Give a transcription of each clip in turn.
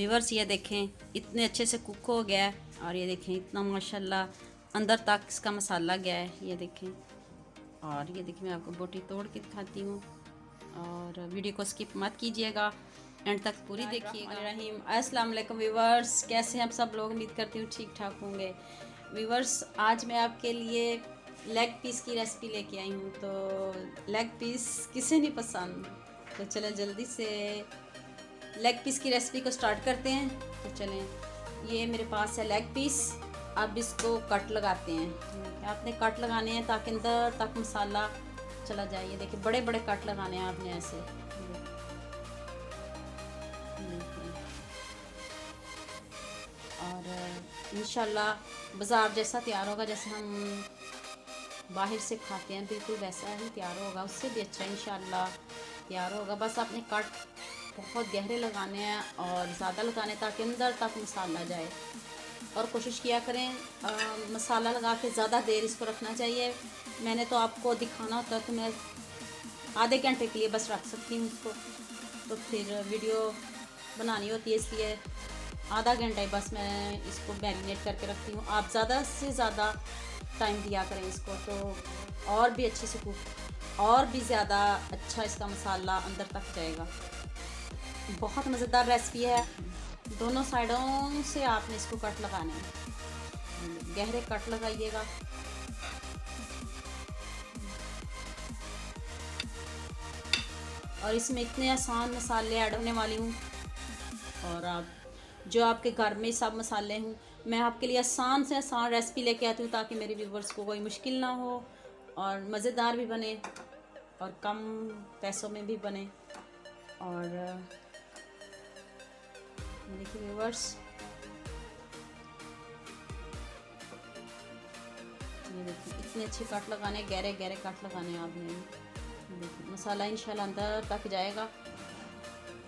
Viewers ये देखें इतने अच्छे से कुक हो गया है, और ये देखें इतना माशाल्लाह अंदर तक इसका मसाला गया है, ये देखें। और ये देखिए मैं आपको बोटी तोड़ के दिखाती हूँ, और वीडियो को स्किप मत कीजिएगा, एंड तक पूरी देखिएगा। अस्सलाम वालेकुम व्यूअर्स, कैसे हैं आप सब लोग? उम्मीद करती हूँ ठीक ठाक होंगे। व्यूअर्स आज मैं आपके लिए लेग पीस की रेसिपी लेके आई हूँ। तो लेग पीस किसे नहीं पसंद, तो चलें जल्दी से लेग पीस की रेसिपी को स्टार्ट करते हैं। तो चलें, ये मेरे पास है लेग पीस। अब इसको कट लगाते हैं। आपने कट लगाने हैं ताकि अंदर तक मसाला चला जाए। ये देखिए बड़े बड़े कट लगाने हैं आपने ऐसे। और इंशाल्लाह बाज़ार जैसा तैयार होगा, जैसे हम बाहर से खाते हैं बिल्कुल वैसा ही तैयार होगा, उससे भी अच्छा इंशाल्लाह तैयार होगा। बस आपने कट बहुत गहरे लगाने हैं और ज़्यादा लगाने ताकि अंदर तक मसाला जाए। और कोशिश किया करें मसाला लगा के ज़्यादा देर इसको रखना चाहिए। मैंने तो आपको दिखाना होता है तो मैं आधे घंटे के लिए बस रख सकती हूँ इसको, तो फिर वीडियो बनानी होती है इसलिए आधा घंटा ही बस मैं इसको मैरिनेट करके रखती हूँ। आप ज़्यादा से ज़्यादा टाइम दिया करें इसको, तो और भी अच्छे से कुक, और भी ज़्यादा अच्छा इसका मसाला अंदर तक जाएगा। बहुत मज़ेदार रेसिपी है। दोनों साइडों से आपने इसको कट लगाने हैं, गहरे कट लगाइएगा। और इसमें इतने आसान मसाले ऐड होने वाली हूँ, और आप जो आपके घर में सब मसाले हूँ, मैं आपके लिए आसान से आसान रेसिपी लेके आती हूँ ताकि मेरे व्यूवर्स को कोई मुश्किल ना हो और मज़ेदार भी बने और कम पैसों में भी बने। और देखिए व्यूवर्स, ये देखिए इतने अच्छे कट लगाने, गहरे गहरे कट लगाने आपने। देखिए मसाला इंशाल्लाह अंदर तक जाएगा।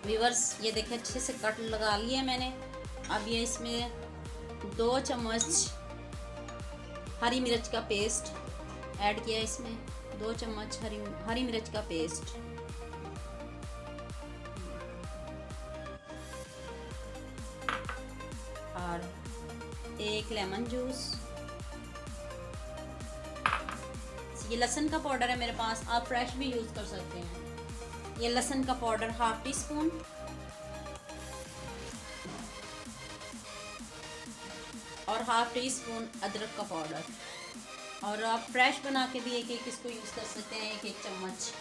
व्यूवर्स ये देखिए अच्छे से कट लगा लिए मैंने। अब ये इसमें 2 चम्मच हरी मिर्च का पेस्ट ऐड किया है। इसमें 2 चम्मच हरी मिर्च का पेस्ट, और 1 लेमन जूस। ये लहसुन का पाउडर है मेरे पास, आप फ्रेश भी यूज़ कर सकते हैं। ये लहसुन का पाउडर हाफ टी स्पून, और हाफ टी स्पून अदरक का पाउडर। और आप फ्रेश बना के भी एक इसको यूज़ कर सकते हैं, 1 चम्मच।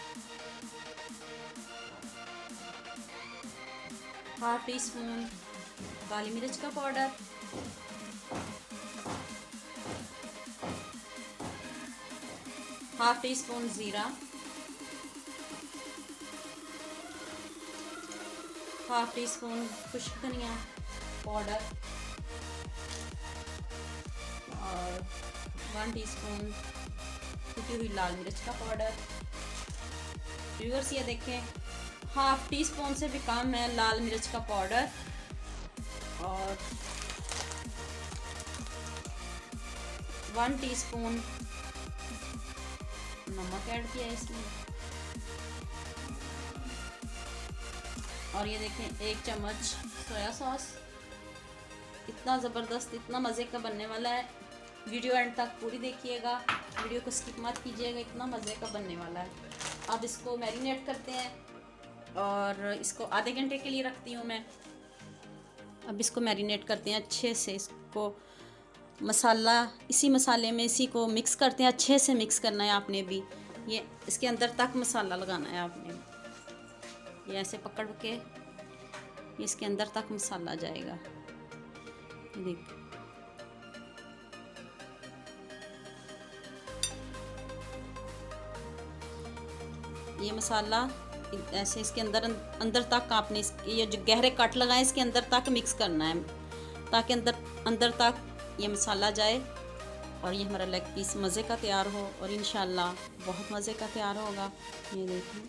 हाफ टी स्पून काली मिर्च का पाउडर, हाफ टी स्पून ज़ीरा, हाफ टी स्पून खुश्क धनिया पाउडर, और 1 टीस्पून कुटी हुई लाल मिर्च का पाउडर। व्यूअर्स ये देखें हाफ टी स्पून से भी कम है लाल मिर्च का पाउडर, और 1 टीस्पून नमक ऐड किया है इसमें। और ये देखें 1 चम्मच सोया सॉस। इतना ज़बरदस्त, इतना मज़े का बनने वाला है। वीडियो एंड तक पूरी देखिएगा, वीडियो को स्किप मत कीजिएगा, इतना मज़े का बनने वाला है। अब इसको मैरिनेट करते हैं, और इसको आधे घंटे के लिए रखती हूँ मैं। अब इसको मैरिनेट करते हैं अच्छे से। इसको मसाला इसी मसाले में इसी को मिक्स करते हैं, अच्छे से मिक्स करना है आपने भी। ये इसके अंदर तक मसाला लगाना है आपने। ये ऐसे पकड़ के इसके अंदर तक मसाला जाएगा। देख ये मसाला ऐसे इसके अंदर तक आपने ये जो गहरे कट लगाए इसके अंदर तक मिक्स करना है ताकि अंदर तक ये मसाला जाए, और ये हमारा लेग पीस मज़े का तैयार हो, और इंशाल्लाह बहुत मज़े का तैयार होगा। ये देखिए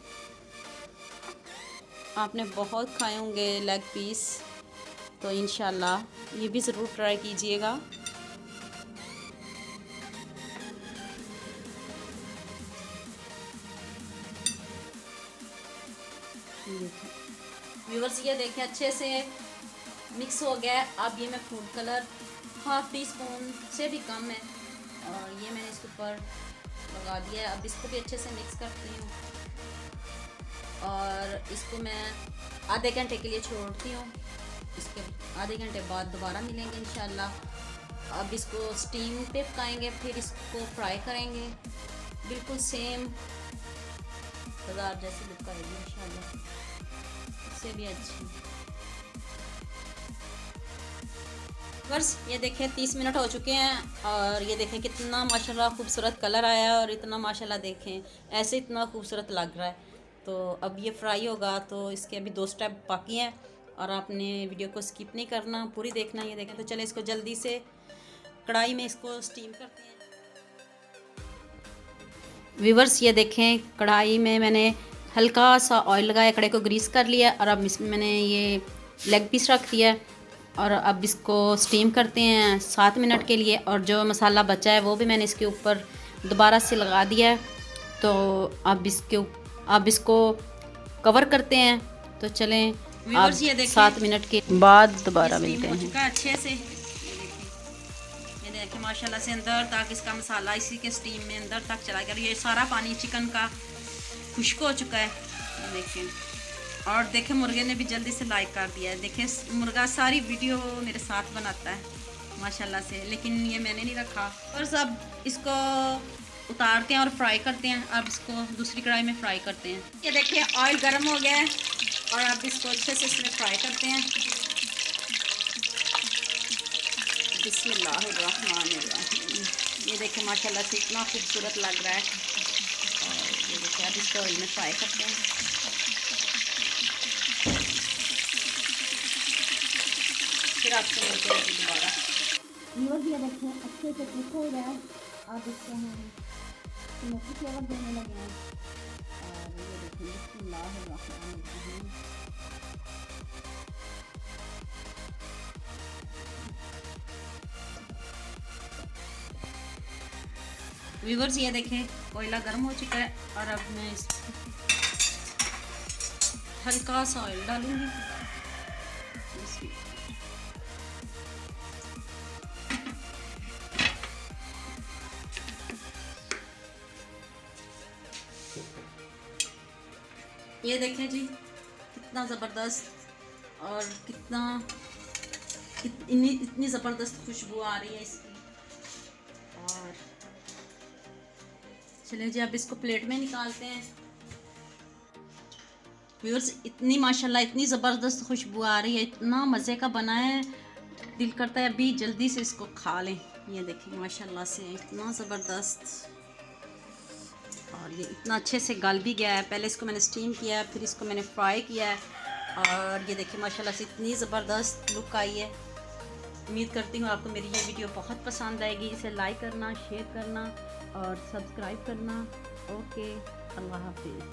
आपने बहुत खाए होंगे लेग पीस, तो इंशाल्लाह ये भी ज़रूर ट्राई कीजिएगा। व्यूअर्स ये देखें अच्छे से मिक्स हो गया है। अब ये मैं food colour half tea spoon से भी कम है और ये मैंने इसके ऊपर लगा दिया है। अब इसको भी अच्छे से मिक्स करती हूँ और इसको मैं आधे घंटे के लिए छोड़ती हूँ। इसके आधे घंटे बाद दोबारा मिलेंगे इंशाल्लाह। अब इसको स्टीम पे पकाएंगे, फिर इसको फ्राई करेंगे। बिल्कुल सेम बाजार जैसी लुक आएगी इंशाल्लाह, इससे भी अच्छी। बस ये देखें 30 मिनट हो चुके हैं और ये देखें कितना माशाल्लाह खूबसूरत कलर आया है और इतना माशाल्लाह देखें ऐसे इतना खूबसूरत लग रहा है। तो अब ये फ्राई होगा तो इसके अभी 2 स्टेप बाकी हैं और आपने वीडियो को स्किप नहीं करना, पूरी देखना। ये देखें तो चले इसको जल्दी से कढ़ाई में इसको स्टीम करते हैं। व्यूअर्स ये देखें कढ़ाई में मैंने हल्का सा ऑयल लगाया, कढ़ाई को ग्रीस कर लिया और अब इसमें मैंने ये लेग पीस रख दिया है और अब इसको स्टीम करते हैं 7 मिनट के लिए। और जो मसाला बचा है वो भी मैंने इसके ऊपर दोबारा से लगा दिया है। तो अब इसको कवर करते हैं। तो चलें अब 7 मिनट के बाद दोबारा मिलते हैं। अच्छे से ये देखिए माशाल्लाह से अंदर तक इसका मसाला इसी के स्टीम में अंदर तक चला गया। ये सारा पानी चिकन का खुश्क हो चुका है, ये देखें। और देखें मुर्गे ने भी जल्दी से लाइक कर दिया है। देखें मुर्गा सारी वीडियो मेरे साथ बनाता है माशाल्लाह से, लेकिन ये मैंने नहीं रखा। और सब इसको उतारते हैं और फ्राई करते हैं। अब इसको दूसरी कढ़ाई में फ्राई करते हैं। ये देखिए ऑयल गर्म हो गया है और अब इसको अच्छे से इसमें फ्राई करते हैं। बिस्मिल्लाहिर्रहमानिर्रहीम। ये देखिए माशाल्लाह से इतना खूबसूरत लग रहा है। और ये देखिए अब इसको ऑयल में फ्राई करते हैं। फिर आपसे मिलते हैं दोबारा। ये देखिए अच्छे से कुक हो गया है। अब इसको हम स्मोकी फ्लेवर देने लगे हैं और ये देखिए बिस्मिल्लाहिर्रहमानिर्रहीम। व्यूअर्स ये देखें कोयला गर्म हो चुका है और अब मैं इस हल्का सा ऑयल डालूंगी। ये देखें जी कितना ज़बरदस्त और इतनी ज़बरदस्त खुशबू आ रही है इसकी। और चलिए जी अब इसको प्लेट में निकालते हैं। व्यूअर्स इतनी माशाल्लाह इतनी ज़बरदस्त खुशबू आ रही है, इतना मज़े का बना है, दिल करता है अभी जल्दी से इसको खा लें। ये देखिए माशाल्लाह से इतना ज़बरदस्त और ये इतना अच्छे से गल भी गया है। पहले इसको मैंने स्टीम किया है, फिर इसको मैंने फ्राई किया है और ये देखिए माशाल्लाह से इतनी ज़बरदस्त लुक आई है। उम्मीद करती हूँ आपको मेरी ये वीडियो बहुत पसंद आएगी। इसे लाइक करना, शेयर करना और सब्सक्राइब करना। ओके, अल्लाह हाफिज़।